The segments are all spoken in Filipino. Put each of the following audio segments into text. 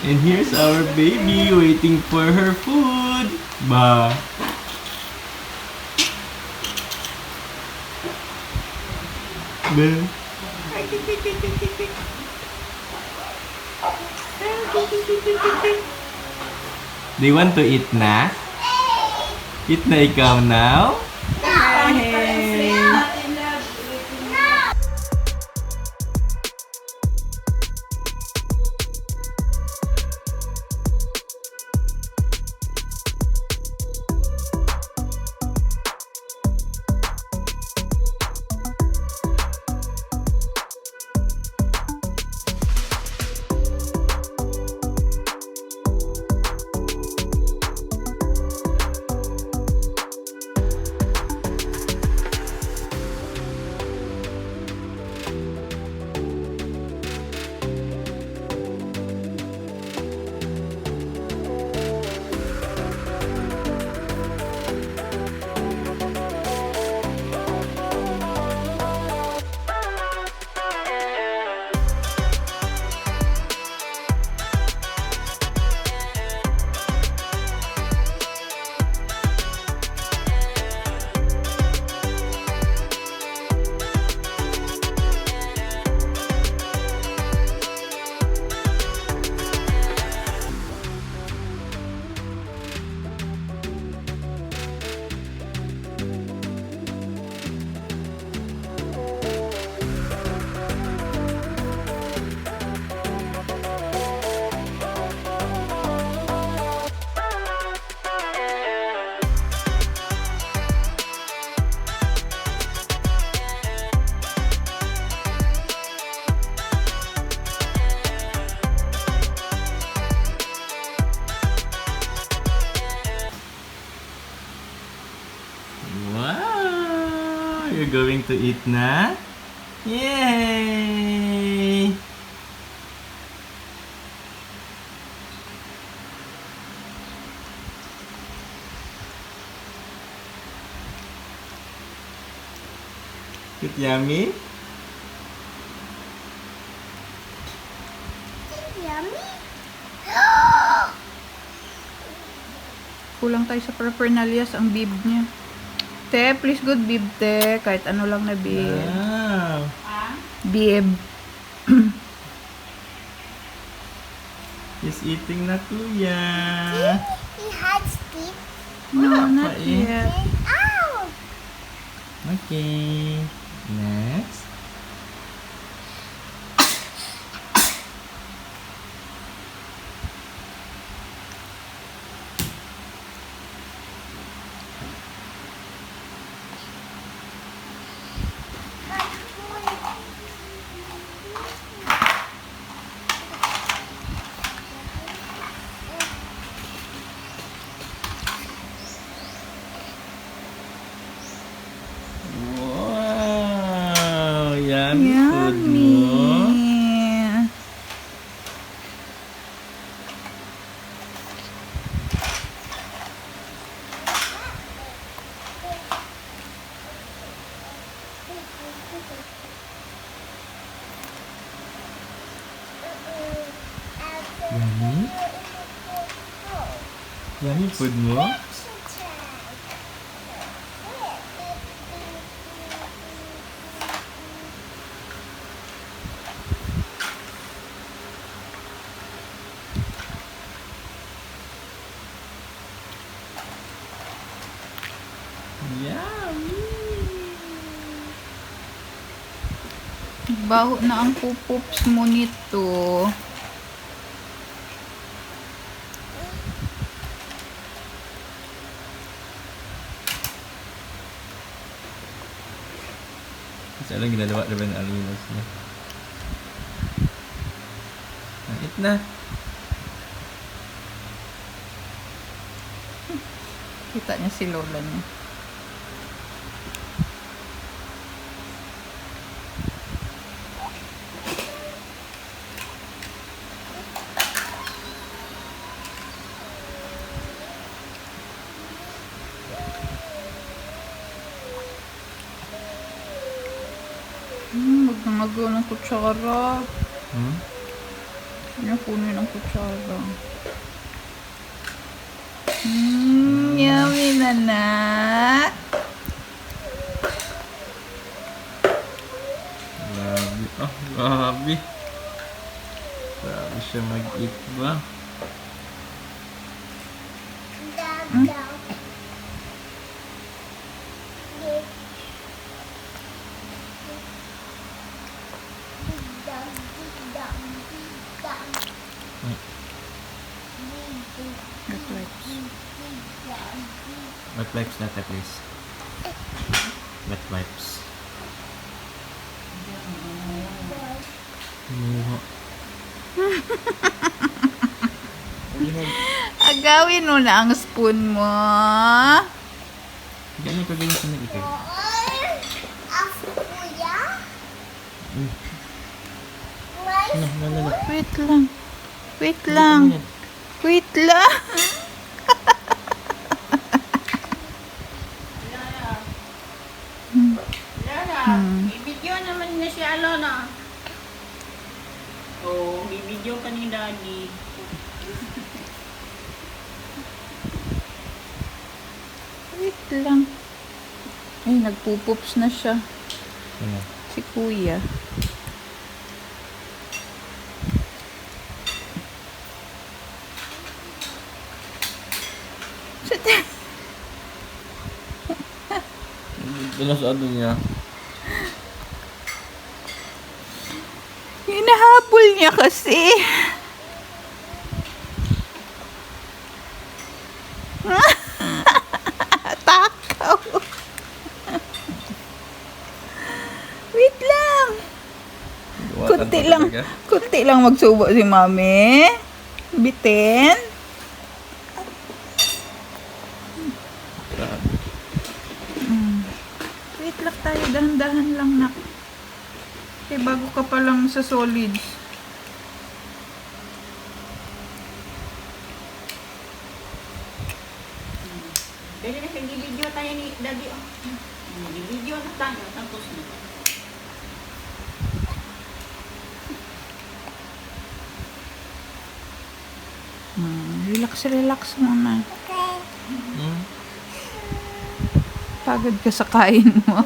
And here's our baby waiting for her food. Ba. Ba. Do you want to eat na? Eat na ikaw now? Hey. Wow! You're going to eat na? Yay! Is it yummy? Yummy. Kulang tayo sa paraphernalia ang bib niya. Te, please good bib, te. Kahit ano lang na bib. Wow! Bib. He's eating na kuya. He has teeth. No, Wala not pa eh. yet. Ow! Okay. Next. Wow! Yummy food mo. Yummy. Yummy? Yummy food mo? Yummy! Baho na ang pupups mo nito. Kasi alam ginagawa na ba ng alinos niya? Eat na! Kita niya si Lola niya. Magmamagaw ng kutsara. Hmm? Nakunin ng kutsara. Yummy na na. Grabe. Oh, grabe. Grabe siya mag-eat ba? Dum, dum. Wet wipes. Wet wipes natin, please. Wet wipes. Agawin mo na ang spoon mo. Ganyan ko ganyan sa nag-ikay. Kuya? Wait lang. Wait lang. Wait lang. I-video naman na si Alona. Oh, i-video ka ni Daddy. Wait lang. Ay, nagpupups na siya. Ano? Si Kuya. Pinasado niya. Hinahabol niya kasi. Takaw. Wait lang. Kunti lang. Kunti lang magsubo si Mami. Bitin. Grabe. Wait lang tayo. Dahan-dahan lang na. Okay, bago ka pa lang sa solids. Dali na, nag-video tayo ni Daddy. Oh. Nag-video na tayo. Tapos na. Relax, relax muna. Okay. Hmm? Pagod ka sa kain mo.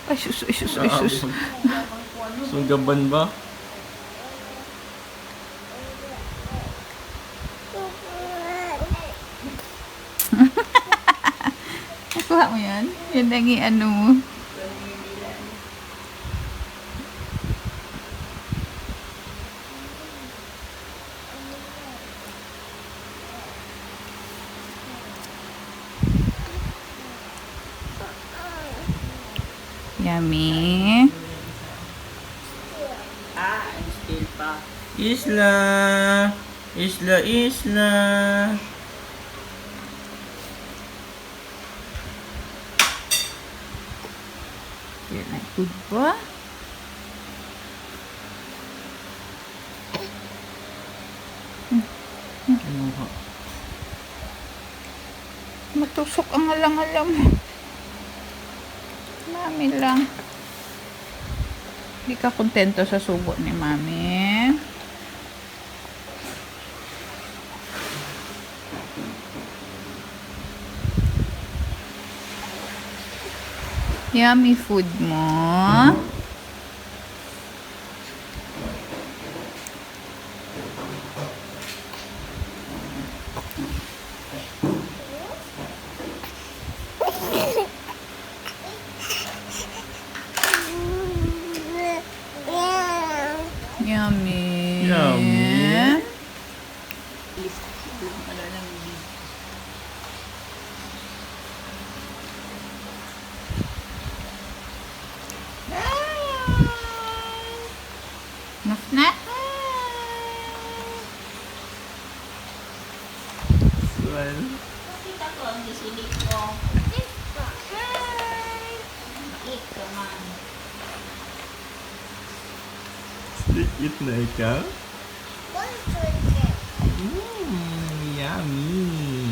Ay, sus, ay, sus, ay, sus. Sunggaban ba? Nakuha mo yan? Yan ang i-ano mo. Yummy. And still pa. Isla! Isla, Isla! Yan ay good ba? Ano ba? Matusok ang alang-alam mo. Mami lang. Hindi ka kontento sa subo ni Mami. Yummy food mo. Yummy. Yummy. Enough na? Well, Kita ko ang isilig ko. Eat ka man. stick it na ikaw? One chicken. Yummy!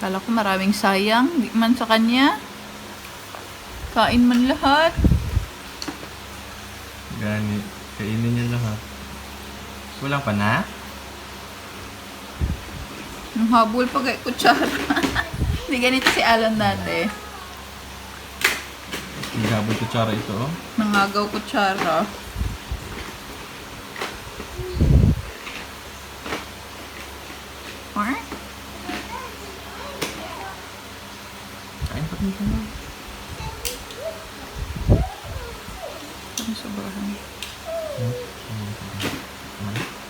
Kala ko maraming sayang. Di man sa kanya. Kain man lahat. Gani. Kainin niya lahat. Kulang pa na? Nung habol pa kay kutsara. Hindi ganito si Alan dati. Naghabol kutsara ito, oh. Nangagaw kutsara. Or? Kain pa rin ka na. Ang sobrahan. Hmm?